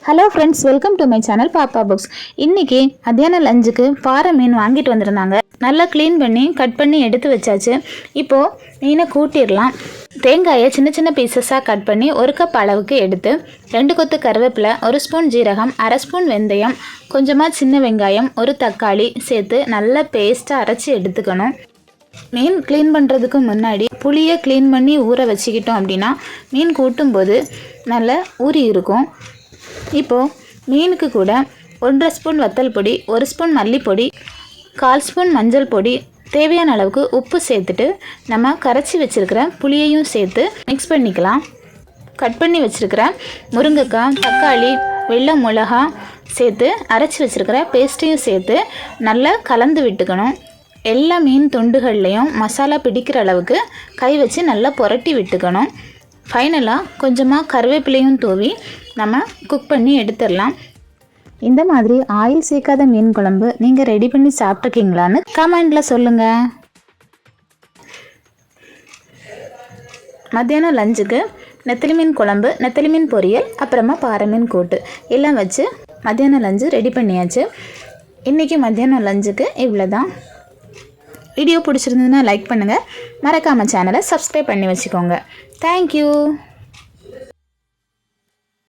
Hello friends, welcome to my channel பாப்பா books. இன்றைக்கி மத்தியான லஞ்சுக்கு பாறை மீன் வாங்கிட்டு வந்திருந்தாங்க. நல்லா க்ளீன் பண்ணி கட் பண்ணி எடுத்து வச்சாச்சு. இப்போது மீனை கூட்டிடலாம். தேங்காயை சின்ன சின்ன பீசஸாக கட் பண்ணி 1 கப் அளவுக்கு எடுத்து 2 கொத்து கருவேப்பிலை, 1 ஸ்பூன் ஜீரகம், 1/2 ஸ்பூன் வெந்தயம், கொஞ்சமாக சின்ன வெங்காயம், 1 தக்காளி சேர்த்து நல்லா பேஸ்ட்டாக அரைச்சி எடுத்துக்கணும். மீன் க்ளீன் பண்ணுறதுக்கு முன்னாடி புளியை க்ளீன் பண்ணி ஊற வச்சுக்கிட்டோம் அப்படின்னா மீன் கூட்டும்போது நல்லா ஊறி இருக்கும். இப்போது மீனுக்கு கூட 1/2 ஸ்பூன் வத்தல் பொடி, 1 ஸ்பூன் மல்லிப்பொடி, 1/4 ஸ்பூன் மஞ்சள் பொடி, தேவையான அளவுக்கு உப்பு சேர்த்துட்டு நம்ம கரைச்சி வச்சுருக்கிற புளியையும் சேர்த்து மிக்ஸ் பண்ணிக்கலாம். கட் பண்ணி வச்சுருக்கிற முருங்கைக்காய், தக்காளி, வெள்ளை மிளகா சேர்த்து அரைச்சி வச்சுருக்கிற பேஸ்ட்டையும் சேர்த்து நல்லா கலந்து விட்டுக்கணும். எல்லா மீன் துண்டுகள்லையும் மசாலா பிடிக்கிற அளவுக்கு கை வச்சு நல்லா புரட்டி விட்டுக்கணும். ஃபைனலாக கொஞ்சமாக கருவேப்பிலையும் தூவி நம்ம குக் பண்ணி எடுத்துடலாம். இந்த மாதிரி ஆயில் சேர்க்காத மீன் குழம்பு நீங்கள் ரெடி பண்ணி சாப்பிட்ருக்கீங்களான்னு கமெண்டில் சொல்லுங்கள். மத்தியானம் லஞ்சுக்கு நெத்திலி மீன் குழம்பு, நெத்திலி மீன் பொரியல், அப்புறமா பாறை மீன் கூட்டு எல்லாம் வச்சு மத்தியானம் லஞ்சு ரெடி பண்ணியாச்சு. இன்றைக்கி மத்தியானம் லஞ்சுக்கு இவ்வளோ தான். வீடியோ பிடிச்சிருந்ததுன்னா லைக் பண்ணுங்கள். மறக்காமல் சேனலை சப்ஸ்கிரைப் பண்ணி வச்சுக்கோங்க. தேங்க்யூ.